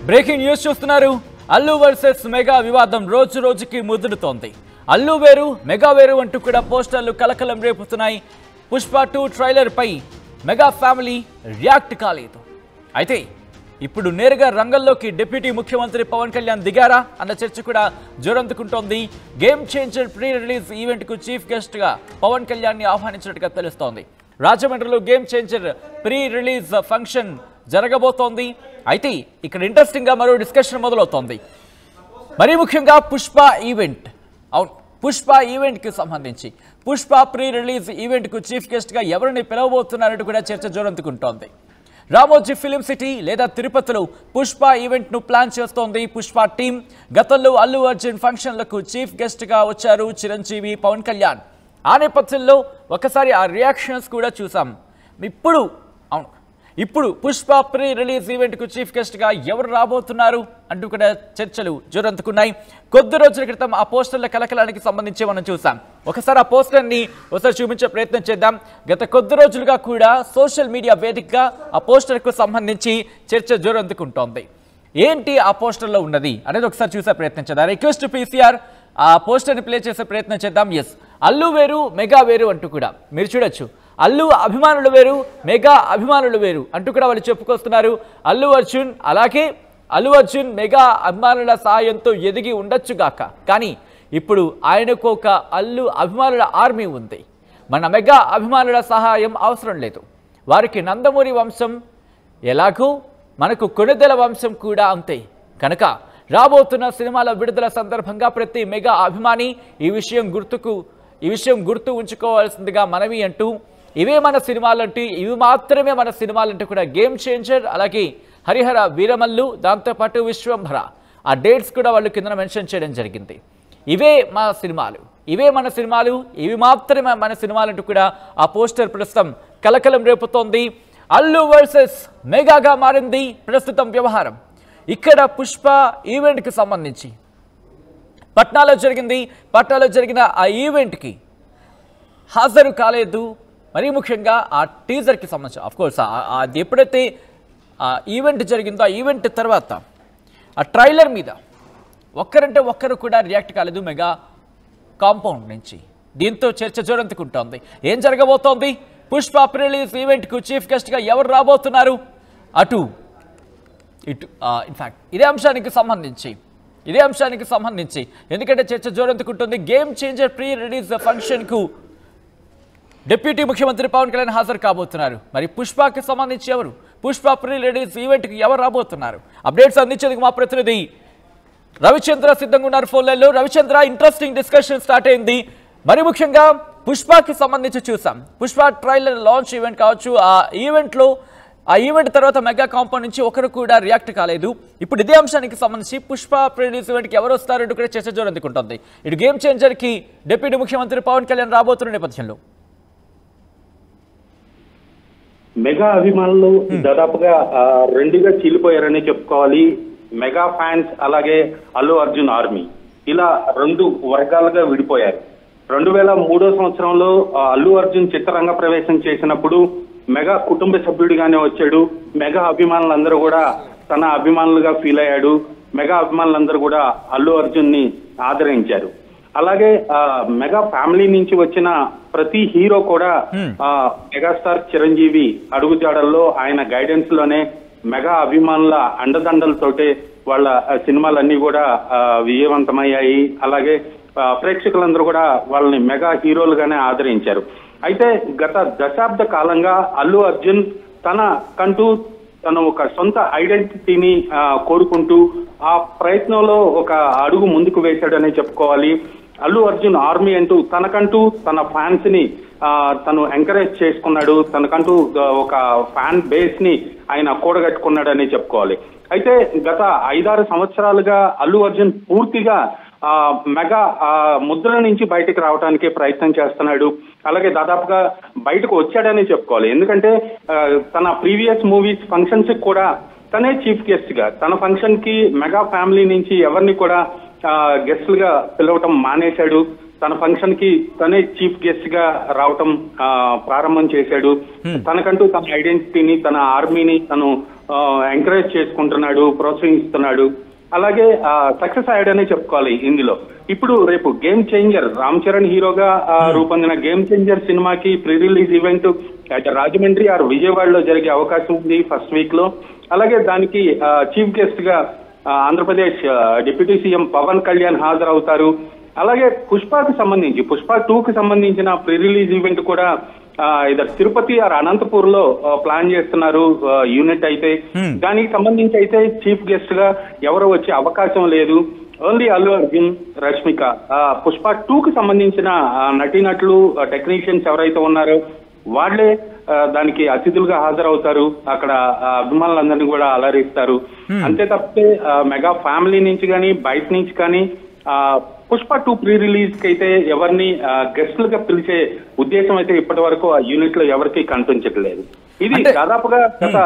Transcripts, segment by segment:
Breaking news చూస్తున్నారు. Allu versus mega వివాదం రోజు రోజుకి ముదురుతోంది. అల్లు వేరు మెగా వేరు అంటూ కూడా పోస్టర్లు కలకలం రేపుతున్నాయి. పుష్ప 2 ట్రైలర్ పై మెగా ఫ్యామిలీ రియాక్ట్ కాలేదు. అయితే ఇప్పుడు నేరుగా రంగంలోకి డిప్యూటీ ముఖ్యమంత్రి పవన్ కళ్యాణ్ దిగారా అన్న చర్చ కూడా జోరందుకుంటోంది. Game changer pre release event కు చీఫ్ గెస్ట్ గా పవన్ కళ్యాణ్ ని ఆహ్వానించినట్టుగా తెలుస్తోంది. రాజమండ్రిలో game changer pre release function జరగబోతోంది. అయితే ఇక్కడ ఇంట్రెస్టింగ్ గా మరో డిస్కషన్ మొదలవుతోంది. మరీ ముఖ్యంగా పుష్ప ఈవెంట్, అవును పుష్ప ఈవెంట్ కి సంబంధించి పుష్ప ప్రీ రిలీజ్ ఈవెంట్ కు చీఫ్ గెస్ట్ గా ఎవరిని పిలవబోతున్నారంటూ కూడా చర్చ జోరందుకుంటోంది. రామోజీ ఫిలిం సిటీ లేదా తిరుపతిలో పుష్ప ఈవెంట్ ను ప్లాన్ చేస్తోంది పుష్ప టీం. గతంలో అల్లు అర్జున్ ఫంక్షన్లకు చీఫ్ గెస్ట్ గా వచ్చారు చిరంజీవి, పవన్ కళ్యాణ్. ఆ నేపథ్యంలో ఒకసారి ఆ రియాక్షన్స్ కూడా చూసాం. ఇప్పుడు పుష్ప ప్రీ రిలీజ్ ఈవెంట్ కు చీఫ్ గెస్ట్ గా ఎవరు రాబోతున్నారు అంటూ కూడా చర్చలు జోరందుకున్నాయి. కొద్ది రోజుల క్రితం ఆ పోస్టర్ల కలకలానికి సంబంధించి మనం చూసాం. ఒకసారి ఆ పోస్టర్ ని ఒకసారి చూపించే ప్రయత్నం చేద్దాం. గత కొద్ది రోజులుగా కూడా సోషల్ మీడియా వేదికగా ఆ పోస్టర్ కు సంబంధించి చర్చ జోరందుకుంటోంది. ఏంటి ఆ పోస్టర్ లో ఉన్నది అనేది ఒకసారి చూసే ప్రయత్నం చేద్దాం. రిక్వెస్ట్ పీసీఆర్ ఆ పోస్టర్ ని ప్లే చేసే ప్రయత్నం చేద్దాం. ఎస్, అల్లు వేరు మెగా వేరు అంటూ కూడా మీరు చూడొచ్చు. అల్లు అభిమానులు వేరు, మెగా అభిమానులు వేరు అంటూ కూడా వాళ్ళు చెప్పుకొస్తున్నారు. అల్లు అర్జున్ మెగా అభిమానుల సాయంతో ఎదిగి ఉండొచ్చుగాక, కానీ ఇప్పుడు ఆయనకు ఒక అల్లు అభిమానుల ఆర్మీ ఉంది. మన మెగా అభిమానుల సహాయం అవసరం లేదు. వారికి నందమూరి వంశం ఎలాగో మనకు కొణిదెల వంశం కూడా అంతే. కనుక రాబోతున్న సినిమాల విడుదల సందర్భంగా ప్రతి మెగా అభిమాని ఈ విషయం గుర్తు ఉంచుకోవాల్సిందిగా మనవి అంటూ ఇవే మన సినిమాలంటూ ఇవి మాత్రమే మన సినిమాలంటూ కూడా గేమ్ చేంజర్, అలాగే హరిహర వీరమల్లు, దాంతోపాటు విశ్వంభర ఆ డేట్స్ కూడా వాళ్ళు కింద మెన్షన్ చేయడం జరిగింది. ఇవే మన సినిమాలు, ఇవి మాత్రమే మన సినిమాలంటూ కూడా ఆ పోస్టర్ ప్రస్తుతం కలకలం రేపుతోంది. అల్లు వర్సెస్ మెగాగా మారింది ప్రస్తుతం వ్యవహారం. ఇక్కడ పుష్ప ఈవెంట్కి సంబంధించి పట్నాలో జరిగిన ఆ ఈవెంట్కి హాజరు కాలేదు. మరీ ముఖ్యంగా ఆ టీజర్కి సంబంధించి అఫ్కోర్స్ అది ఎప్పుడైతే ఆ ఈవెంట్ జరిగిందో ఆ ఈవెంట్ తర్వాత ఆ ట్రైలర్ మీద ఒక్కరంటే ఒక్కరు కూడా రియాక్ట్ కాలేదు మెగా కాంపౌండ్ నుంచి. దీంతో చర్చ జోరందుకుంటోంది. ఏం జరగబోతోంది? పుష్ప ప్రీ రిలీజ్ ఈవెంట్కు చీఫ్ గెస్ట్గా ఎవరు రాబోతున్నారు? ఇటు ఇన్ఫ్యాక్ట్ ఇదే అంశానికి సంబంధించి ఎందుకంటే చర్చ జోరందుకుంటుంది. గేమ్ చేంజర్ ప్రీ రిలీజ్ ఫంక్షన్కు డిప్యూటీ ముఖ్యమంత్రి పవన్ కళ్యాణ్ హాజరు కాబోతున్నారు. మరి పుష్పకి సంబంధించి ఎవరు? పుష్ప ప్రీ రిలీజ్ ఈవెంట్కి ఎవరు రాబోతున్నారు? అప్డేట్స్ అందించేందుకు మా ప్రతినిధి రవిచంద్ర సిద్ధంగా ఉన్నారు ఫోన్ లైన్లో. రవిచంద్ర, ఇంట్రెస్టింగ్ డిస్కషన్ స్టార్ట్ అయింది. మరి ముఖ్యంగా పుష్పకి సంబంధించి చూసాం. పుష్ప ట్రైలర్ లాంచ్ ఈవెంట్ కావచ్చు, ఆ ఈవెంట్ తర్వాత మెగా కాంపౌండ్ నుంచి ఒకరు కూడా రియాక్ట్ కాలేదు. ఇప్పుడు ఇదే అంశానికి సంబంధించి పుష్ప ప్రీ రిలీజ్ ఈవెంట్కి ఎవరు వస్తారంటూ కూడా చర్చ జోరందుకుంటుంది. ఇటు గేమ్ చేంజర్కి డిప్యూటీ ముఖ్యమంత్రి పవన్ కళ్యాణ్ రాబోతున్న నేపథ్యంలో మెగా అభిమానులు దాదాపుగా రెండుగా చీలిపోయారని చెప్పుకోవాలి. మెగా ఫ్యాన్స్ అలాగే అల్లు అర్జున్ ఆర్మీ ఇలా రెండు వర్గాలుగా విడిపోయారు. 2003 సంవత్సరంలో అల్లు అర్జున్ చిత్రరంగ ప్రవేశం చేసినప్పుడు మెగా కుటుంబ సభ్యుడిగానే వచ్చాడు. మెగా అభిమానులందరూ కూడా తన అభిమానులుగా ఫీల్ అయ్యాడు. మెగా అభిమానులందరూ కూడా అల్లు అర్జున్ ని ఆదరించారు. అలాగే మెగా ఫ్యామిలీ నుంచి వచ్చిన ప్రతి హీరో కూడా మెగాస్టార్ చిరంజీవి అడుగుజాడల్లో ఆయన గైడెన్స్ లోనే మెగా అభిమానుల అండదండలతోటే వాళ్ళ సినిమాలన్నీ కూడా విజయవంతమయ్యాయి. అలాగే ప్రేక్షకులందరూ కూడా వాళ్ళని మెగా హీరోలుగానే ఆదరించారు. అయితే గత దశాబ్ద కాలంగా అల్లు అర్జున్ తను ఒక సొంత ఐడెంటిటీని కోరుకుంటూ ఆ ప్రయత్నంలో ఒక అడుగు ముందుకు వేశాడని చెప్పుకోవాలి. అల్లు అర్జున్ ఆర్మీ అంటూ తన ఫ్యాన్స్ ని తను ఎంకరేజ్ చేసుకున్నాడు. తనకంటూ ఒక ఫ్యాన్ బేస్ ని ఆయన కూడగట్టుకున్నాడని చెప్పుకోవాలి. అయితే గత 5-6 సంవత్సరాలుగా అల్లు అర్జున్ పూర్తిగా మెగా ముద్ర నుంచి బయటకు రావడానికి ప్రయత్నం చేస్తున్నాడు. అలాగే దాదాపుగా బయటకు వచ్చాడని చెప్పుకోవాలి. ఎందుకంటే తన ప్రీవియస్ మూవీస్ ఫంక్షన్స్ కూడా తనే చీఫ్ గెస్ట్ గా తన ఫంక్షన్ కి మెగా ఫ్యామిలీ నుంచి ఎవరిని కూడా గెస్ట్లుగా పిలవటం మానేశాడు. తన ఫంక్షన్ కి తనే చీఫ్ గెస్ట్ గా రావటం ప్రారంభం చేశాడు. తనకంటూ తన ఐడెంటిటీని, తన ఆర్మీని తను ఎంకరేజ్ చేసుకుంటున్నాడు, ప్రోత్సహిస్తున్నాడు. అలాగే సక్సెస్ అయ్యాడనే చెప్పుకోవాలి ఇందులో. ఇప్పుడు రేపు గేమ్ చేంజర్, రామ్ చరణ్ హీరోగా రూపొందిన గేమ్ చేంజర్ సినిమాకి pre release event Rajahmundry or విజయవాడలో జరిగే అవకాశం ఉంది ఫస్ట్ వీక్ లో. అలాగే దానికి చీఫ్ గెస్ట్ గా ఆంధ్రప్రదేశ్ డిప్యూటీ సీఎం పవన్ కళ్యాణ్ హాజరవుతారు. అలాగే పుష్పకి సంబంధించి, పుష్ప 2కి సంబంధించిన ప్రీ రిలీజ్ ఈవెంట్ కూడా ఇద్దరు తిరుపతి ఆర్ అనంతపూర్ లో ప్లాన్ చేస్తున్నారు యూనిట్ అయితే. దానికి సంబంధించి అయితే చీఫ్ గెస్ట్ గా ఎవరు వచ్చే అవకాశం లేదు. ఓన్లీ అల్లు అర్జున్, రష్మిక. పుష్ప 2కి సంబంధించిన నటీనటులు, టెక్నీషియన్స్ ఎవరైతే ఉన్నారో వాళ్లే దానికి అతిథులుగా హాజరవుతారు. అక్కడ అభిమానులందరినీ కూడా అలరిస్తారు. అంతే తప్పితే మెగా ఫ్యామిలీ నుంచి కానీ బయట నుంచి కానీ పుష్ప 2 ప్రీ రిలీజ్ కి అయితే ఎవరిని గెస్టులుగా పిలిచే ఉద్దేశం అయితే ఇప్పటి వరకు ఆ యూనిట్ లో ఎవరికి కనిపించట్లేదు. ఇది దాదాపుగా గత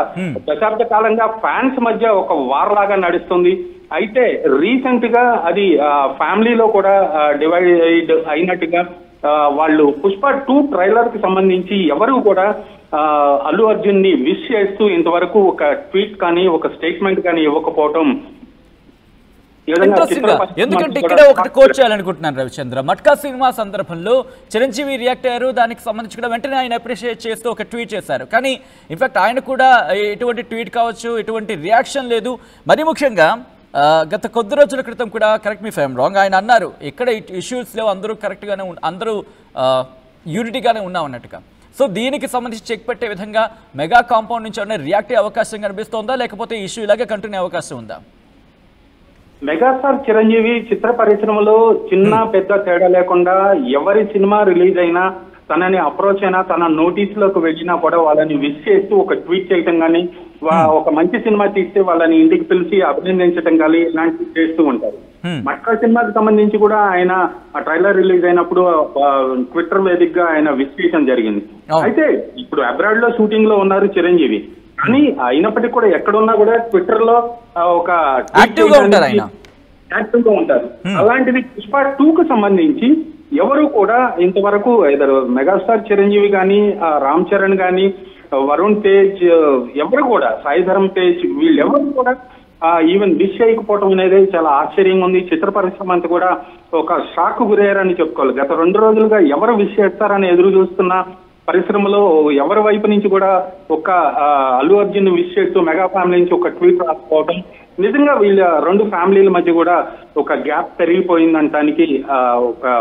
దశాబ్ద కాలంగా ఫ్యాన్స్ మధ్య ఒక వార్ లాగా నడుస్తుంది. అయితే రీసెంట్ గా అది ఫ్యామిలీలో కూడా డివైడ్ అయినట్టుగా వాళ్ళు పుష్ప 2 ట్రైలర్ కి సంబంధించి ఎవరు కూడా అల్లు అర్జున్ ని విష్ చేస్తూ ఇంతవరకు ఒక ట్వీట్ కానీ ఒక స్టేట్మెంట్ కానీ ఇవ్వకపోవటం. ఎందుకంటే ఇక్కడ ఒకటి కోట్ చేయాలనుకుంటున్నాను రవిచంద్ర. మట్కా సినిమా సందర్భంలో చిరంజీవి రియాక్ట్ అయ్యారు. దానికి సంబంధించి కూడా వెంటనే ఆయన అప్రిషియేట్ చేస్తూ ఒక ట్వీట్ చేశారు. కానీ ఇన్ఫాక్ట్ ఆయన కూడా ఎటువంటి ట్వీట్ కావచ్చు, ఎటువంటి రియాక్షన్ లేదు. మరీ ముఖ్యంగా గత కొద్ది రోజుల క్రితం కూడా, correct me if I'm wrong, ఆయన అన్నారు ఇక్కడ ఇష్యూస్ లేవు, అందరూ కరెక్ట్గానే అందరూ యూనిటీగానే ఉన్నాం అన్నట్టుగా. సో దీనికి సంబంధించి చెక్ పెట్టే విధంగా మెగా కాంపౌండ్ నుంచి ఏమైనా రియాక్ట్ అయ్యే అవకాశం కనిపిస్తోందా, లేకపోతే ఇష్యూ ఇలాగే కంటిన్యూ అవకాశం ఉందా? మెగాస్టార్ చిరంజీవి చిత్ర పరిశ్రమలో చిన్న పెద్ద తేడా లేకుండా ఎవరి సినిమా రిలీజ్ అయినా, తనని అప్రోచ్ అయినా, తన నోటీసులోకి వెళ్ళినా కూడా వాళ్ళని విష్ చేస్తూ ఒక ట్వీట్ చేయటం కానీ, ఒక మంచి సినిమా తీస్తే వాళ్ళని ఇంటికి పిలిచి అభినందించడం కానీ ఇలాంటివి చేస్తూ ఉంటారు. మట్కా సినిమాకి సంబంధించి కూడా ఆయన ఆ ట్రైలర్ రిలీజ్ అయినప్పుడు ట్విట్టర్ వేదికగా ఆయన విష్ చేయడం జరిగింది. అయితే ఇప్పుడు అబ్రాడ్ లో షూటింగ్ లో ఉన్నారు చిరంజీవి, కానీ అయినప్పటికీ కూడా ఎక్కడున్నా కూడా ట్విట్టర్ లో ఒక యాక్టివ్ గా ఉంటారు. అలాంటిది పుష్ప 2కు సంబంధించి ఎవరు కూడా ఇంతవరకు ఇద్దరు మెగాస్టార్ చిరంజీవి కానీ, రామ్ చరణ్ కానీ, వరుణ్ తేజ్, ఎవరు కూడా, సాయి ధరమ్ తేజ్, వీళ్ళెవరు కూడా ఈవెన్ విష్ చేయకపోవడం అనేది చాలా ఆశ్చర్యంగా ఉంది. చిత్ర పరిశ్రమ అంతా కూడా ఒక షాక్ గురయ్యారని చెప్పుకోవాలి. గత 2 రోజులుగా ఎవరు విష్ చేస్తారని ఎదురు చూస్తున్న పరిశ్రమలో ఎవరి వైపు నుంచి కూడా ఒక అల్లు అర్జున్ విష్ చేస్తూ మెగా ఫ్యామిలీ నుంచి ఒక ట్వీట్ రాకపోవడం నిజంగా వీళ్ళ 2 ఫ్యామిలీల మధ్య కూడా ఒక గ్యాప్ పెరిగిపోయిందంటానికి ఒక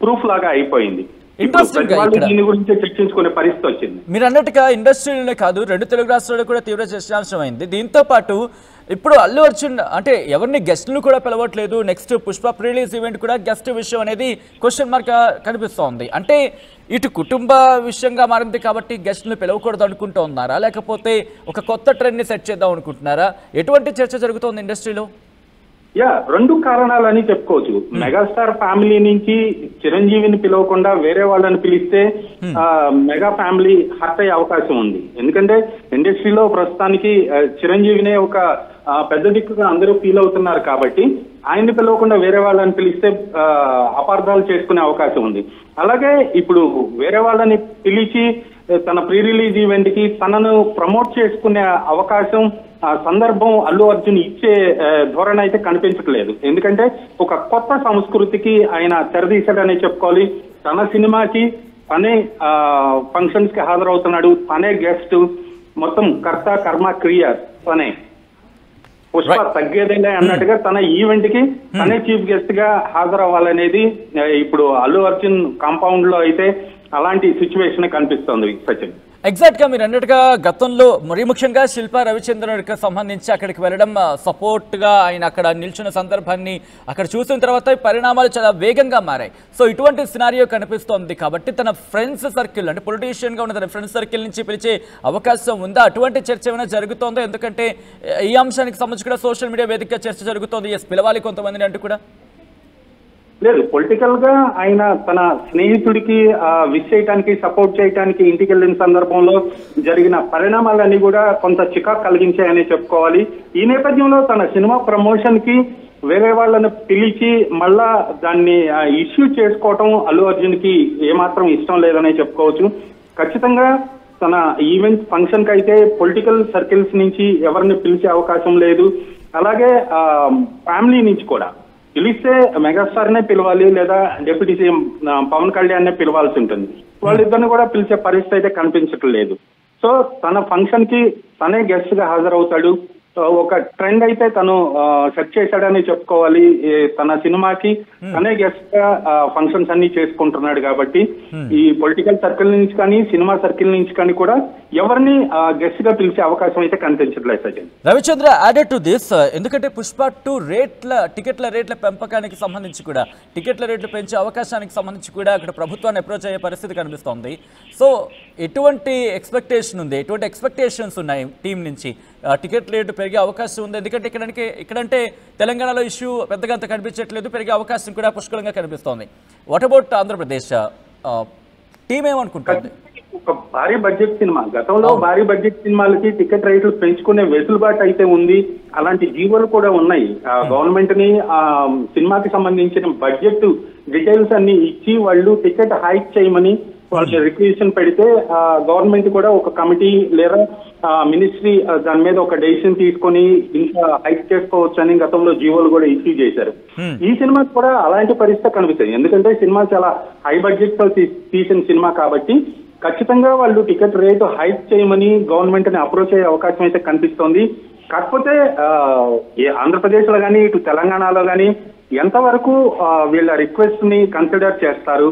ప్రూఫ్ లాగా అయిపోయింది. దీని గురించి చర్చించుకునే పరిస్థితి వచ్చింది. మీరు అన్నట్టుగా ఇండస్ట్రీలోనే కాదు, 2 తెలుగు రాష్ట్రాల్లో కూడా తీవ్ర చర్చాంశం అయింది. దీంతో పాటు ఇప్పుడు అల్లు అర్జున్ అంటే ఎవరిని గెస్ట్లను కూడా పిలవట్లేదు. నెక్స్ట్ పుష్ప రిలీజ్ ఈవెంట్ కూడా గెస్ట్ విషయం అనేది క్వశ్చన్ మార్క్ కనిపిస్తోంది. అంటే ఇటు కుటుంబ విషయంగా మారింది కాబట్టి గెస్ట్లను పిలవకూడదు అనుకుంటూ ఉన్నారా, లేకపోతే ఒక కొత్త ట్రెండ్ని సెట్ చేద్దాం అనుకుంటున్నారా? ఎటువంటి చర్చ జరుగుతోంది ఇండస్ట్రీలో? 2 కారణాలని చెప్పుకోవచ్చు. మెగాస్టార్ ఫ్యామిలీ నుంచి చిరంజీవిని పిలవకుండా వేరే వాళ్ళని పిలిస్తే మెగా ఫ్యామిలీ హర్ట్ అయ్యే అవకాశం ఉంది. ఎందుకంటే ఇండస్ట్రీలో ప్రస్తుతానికి చిరంజీవినే ఒక పెద్ద దిక్కుగా అందరూ ఫీల్ అవుతున్నారు కాబట్టి ఆయన్ని పిలవకుండా వేరే వాళ్ళని పిలిస్తే అపార్థాలు చేసుకునే అవకాశం ఉంది. అలాగే ఇప్పుడు వేరే వాళ్ళని పిలిచి తన ప్రీ రిలీజ్ ఈవెంట్ కి తనను ప్రమోట్ చేసుకునే అవకాశం, సందర్భం అల్లు అర్జున్ ఇచ్చే ధోరణి అయితే కనిపించట్లేదు. ఎందుకంటే ఒక కొత్త సంస్కృతికి ఆయన తెరదీశాడనే చెప్పుకోవాలి. తన సినిమాకి తనే ఫంక్షన్స్ కి హాజరవుతున్నాడు, తనే గెస్ట్, మొత్తం కర్త కర్మ క్రియ తనే. పుష్ప తగ్గేదేలే అన్నట్టుగా తన ఈవెంట్ కి తనే చీఫ్ గెస్ట్ గా హాజరవ్వాలనేది ఇప్పుడు అల్లు అర్జున్ కాంపౌండ్ లో అయితే అలాంటి సిచ్యువేషన్ కనిపిస్తోంది సచిన్. ఎగ్జాక్ట్ గా మీరు అన్నట్టుగా గతంలో మరీ ముఖ్యంగా శిల్పా రవిచంద్రన్కి సంబంధించి అక్కడికి వెళ్ళడం, సపోర్ట్ గా ఆయన అక్కడ నిల్చున్న సందర్భాన్ని అక్కడ చూసిన తర్వాత పరిణామాలు చాలా వేగంగా మారాయి. సో ఇటువంటి సినారియో కనిపిస్తోంది కాబట్టి తన ఫ్రెండ్స్ సర్కిల్ అంటే పొలిటీషియన్ గా ఉన్న తన ఫ్రెండ్స్ సర్కిల్ నుంచి పిలిచే అవకాశం ఉందా? అటువంటి చర్చ ఏమైనా జరుగుతోందో? ఎందుకంటే ఈ అంశానికి సంబంధించి కూడా సోషల్ మీడియా వేదికగా చర్చ జరుగుతోంది. పిలవాలి కొంతమందిని అంటూ కూడా. లేదు, పొలిటికల్ గా ఆయన తన స్నేహితుడికి విష్ చేయడానికి, సపోర్ట్ చేయడానికి ఇంటికి వెళ్ళిన సందర్భంలో జరిగిన పరిణామాలన్నీ కూడా కొంత చికాకు కలిగించాయని చెప్పుకోవాలి. ఈ నేపథ్యంలో తన సినిమా ప్రమోషన్ కి వేరే వాళ్ళని పిలిచి మళ్ళా దాన్ని ఇష్యూ చేసుకోవటం అల్లు అర్జున్ కి ఏమాత్రం ఇష్టం లేదనే చెప్పుకోవచ్చు. ఖచ్చితంగా తన ఈవెంట్ ఫంక్షన్ కి అయితే పొలిటికల్ సర్కిల్స్ నుంచి ఎవరిని పిలిచే అవకాశం లేదు. అలాగే ఫ్యామిలీ నుంచి కూడా పిలిస్తే మెగాస్టార్నే పిలవాలి, లేదా డిప్యూటీ సీఎం పవన్ కళ్యాణ్నే పిలవాల్సి ఉంటుంది. వాళ్ళిద్దరిని కూడా పిలిచే పరిస్థితి అయితే కనిపించటం లేదు. సో తన ఫంక్షన్ కి తనే గెస్ట్ గా హాజరవుతాడు. ఒక ట్రెండ్ అయితే తను సెట్ చేశాడని చెప్పుకోవాలి. తన సినిమాకి తనే గెస్ట్ గా ఫంక్షన్స్ అన్ని చేసుకుంటున్నాడు కాబట్టి ఈ పొలిటికల్ సర్కిల్ నుంచి కానీ సినిమా సర్కిల్ నుంచి కానీ కూడా ఎవరిని గెస్ట్ గా పిలిచే అవకాశం అయితే కనిపించట్లేదు Sachin. Ravichandra added to this, ఎందుకంటే పుష్ప 2 టికెట్ల రేట్ల పెంపకానికి సంబంధించి కూడా, టికెట్ల రేట్లు పెంచే అవకాశానికి సంబంధించి కూడా అక్కడ ప్రభుత్వాన్ని అప్రోచ్ అయ్యే పరిస్థితి కనిపిస్తోంది. సో ఎటువంటి ఎక్స్పెక్టేషన్ ఉంది, ఎటువంటి ఎక్స్పెక్టేషన్స్ ఉన్నాయి టీం నుంచి? టికెట్ రేటు పెరిగే అవకాశం ఉంది, ఎందుకంటే ఇక్కడంటే తెలంగాణలో ఇష్యూ పెద్దగా అంత కనిపించట్లేదు, పెరిగే అవకాశం కూడా పుష్కలంగా కనిపిస్తోంది. వాట్ అబౌట్ ఆంధ్రప్రదేశ్ టీం ఏమనుకుంటుంది? ఒక భారీ బడ్జెట్ సినిమా, గతంలో భారీ బడ్జెట్ సినిమాలకి టికెట్ రేట్లు పెంచుకునే వెసులుబాటు అయితే ఉంది. అలాంటి జీవోలు కూడా ఉన్నాయి. గవర్నమెంట్ ని సినిమాకి సంబంధించిన బడ్జెట్ డీటెయిల్స్ అన్ని ఇచ్చి వాళ్ళు టికెట్ హైక్ చేయమని వాళ్ళు రిక్వెషన్ పెడితే గవర్నమెంట్ కూడా ఒక కమిటీ లేదా మినిస్ట్రీ దాని మీద ఒక డెసిషన్ తీసుకొని ఇంకా హైక్ చేసుకోవచ్చు అని గతంలో జీవోలు కూడా ఇష్యూ చేశారు. ఈ సినిమా కూడా అలాంటి పరిస్థితి కనిపిస్తుంది. ఎందుకంటే సినిమా చాలా హై బడ్జెట్ తో తీసిన సినిమా కాబట్టి ఖచ్చితంగా వాళ్ళు టికెట్ రేటు హైక్ చేయమని గవర్నమెంట్ ని అప్రోచ్ అయ్యే అవకాశం అయితే కనిపిస్తోంది. కాకపోతే ఆంధ్రప్రదేశ్ లో కానీ ఇటు తెలంగాణలో కానీ ఎంతవరకు వీళ్ళ రిక్వెస్ట్ ని కన్సిడర్ చేస్తారు,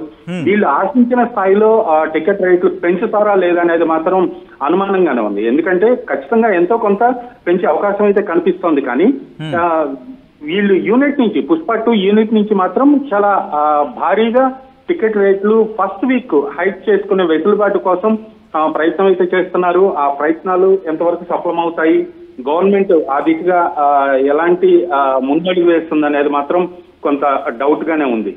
వీళ్ళు ఆశించిన స్థాయిలో టికెట్ రేట్లు పెంచుతారా లేదా అనేది మాత్రం అనుమానంగానే ఉంది. ఎందుకంటే ఖచ్చితంగా ఎంతో కొంత పెంచే అవకాశం అయితే కనిపిస్తోంది. కానీ వీళ్ళు యూనిట్ నుంచి పుష్ప 2 యూనిట్ నుంచి మాత్రం చాలా భారీగా టికెట్ రేట్లు ఫస్ట్ వీక్ హైక్ చేసుకునే వెసులుబాటు కోసం ప్రయత్నం అయితే చేస్తున్నారు. ఆ ప్రయత్నాలు ఎంతవరకు సఫలమవుతాయి, గవర్నమెంట్ ఆ దిశగా ఎలాంటి ముందడుగు వేస్తుంది అనేది మాత్రం కొంత డౌట్ గానే ఉంది.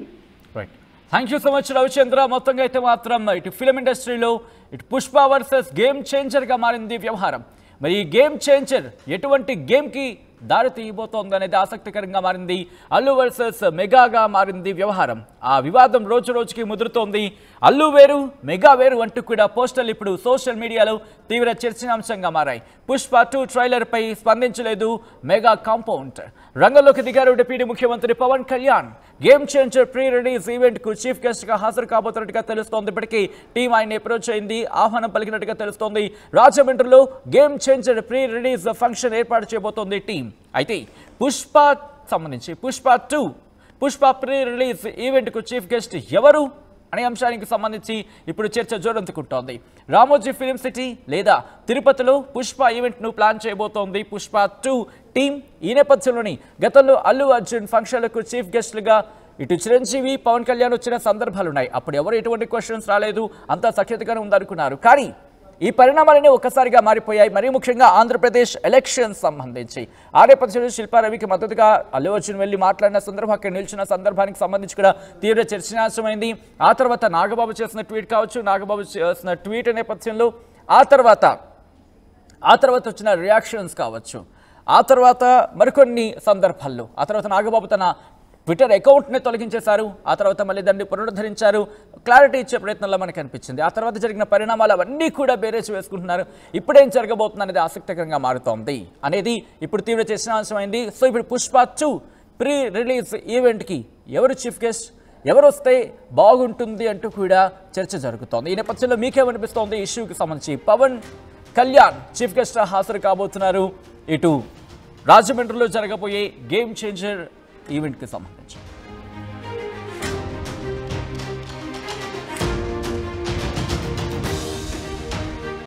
Thank you so much Ravichandra. మొత్తంగా అయితే మాత్రం ఇటు ఫిలిం ఇండస్ట్రీలో ఇటు పుష్ప వర్సెస్ గేమ్ చేంజర్ గా మారింది వ్యవహారం. మరి ఈ గేమ్ చేంజర్ ఎటువంటి గేమ్ కి దారి తీయబోతోంది అనేది ఆసక్తికరంగా మారింది. అల్లు వర్సెస్ మెగాగా మారింది వ్యవహారం. ఆ వివాదం రోజు రోజుకి ముదురుతోంది. అల్లు వేరు మెగా వేరు అంటూ కూడా పోస్టర్లు ఇప్పుడు సోషల్ మీడియాలో తీవ్ర చర్చనాంశంగా మారాయి. పుష్ప 2 ట్రైలర్ పై స్పందించలేదు మెగా కాంపౌండ్. రంగంలోకి దిగారు డిప్యూటీ ముఖ్యమంత్రి Pawan Kalyan. Game changer pre release event కు చీఫ్ గెస్ట్ గా హాజరు కాబోతున్నట్టుగా తెలుస్తోంది. ఇప్పటికీ టీం ఆయన అప్రోచ్ అయింది, ఆహ్వానం పలికినట్టుగా తెలుస్తోంది. రాజమండ్రిలో game changer pre release function ఏర్పాటు చేయబోతోంది టీం. అయితే పుష్ప సంబంధించి Pushpa 2 Pushpa pre release event కు చీఫ్ గెస్ట్ ఎవరు అనే అంశానికి సంబంధించి ఇప్పుడు చర్చ జోరందుకుంటోంది. రామోజీ ఫిలిం సిటీ లేదా తిరుపతిలో పుష్ప ఈవెంట్ ను ప్లాన్ చేయబోతోంది పుష్ప 2 టీం. ఈ నేపథ్యంలోని గతంలో అల్లు అర్జున్ ఫంక్షన్లకు చీఫ్ గెస్ట్లుగా ఇటు చిరంజీవి పవన్ కళ్యాణ్ వచ్చిన సందర్భాలున్నాయి. అప్పుడు ఎవరు ఎటువంటి క్వశ్చన్స్ రాలేదు, అంతా సఖ్యతగానే ఉందనుకున్నారు. కానీ ఈ పరిణామాలన్నీ ఒక్కసారిగా మారిపోయాయి. మరీ ముఖ్యంగా ఆంధ్రప్రదేశ్ ఎలక్షన్స్ సంబంధించి ఆ నేపథ్యంలో శిల్పారవికి మద్దతుగా అల్లు అర్జున్ వెళ్లి మాట్లాడిన సందర్భం, అక్కడ నిలిచిన సందర్భానికి సంబంధించి కూడా తీవ్ర చర్చనాంశమైంది. ఆ తర్వాత నాగబాబు చేసిన ట్వీట్ కావచ్చు, నాగబాబు చేసిన ట్వీట్ నేపథ్యంలో ఆ తర్వాత వచ్చిన రియాక్షన్స్ కావచ్చు, ఆ తర్వాత మరికొన్ని సందర్భాల్లో ఆ తర్వాత నాగబాబు తన ట్విట్టర్ అకౌంట్ని తొలగించేశారు. ఆ తర్వాత మళ్ళీ దాన్ని పునరుద్ధరించారు. క్లారిటీ ఇచ్చే ప్రయత్నంలో మనకు అనిపించింది. ఆ తర్వాత జరిగిన పరిణామాలు అవన్నీ కూడా బేరేజ్ వేసుకుంటున్నారు. ఇప్పుడేం జరగబోతుంది అనేది ఆసక్తికరంగా మారుతోంది అనేది ఇప్పుడు తీవ్ర చర్చనాంశమైంది. సో ఇప్పుడు పుష్ప 2 ప్రీ రిలీజ్ ఈవెంట్కి ఎవరు చీఫ్ గెస్ట్, ఎవరు వస్తే బాగుంటుంది అంటూ కూడా చర్చ జరుగుతోంది. ఈ నేపథ్యంలో మీకేమనిపిస్తోంది ఈ ఇష్యూకి సంబంధించి? పవన్ కళ్యాణ్ చీఫ్ గెస్ట్ హాజరు కాబోతున్నారు ఇటు రాజమండ్రిలో జరగబోయే గేమ్ చేంజర్ ఈవెంట్కి సంబంధించి.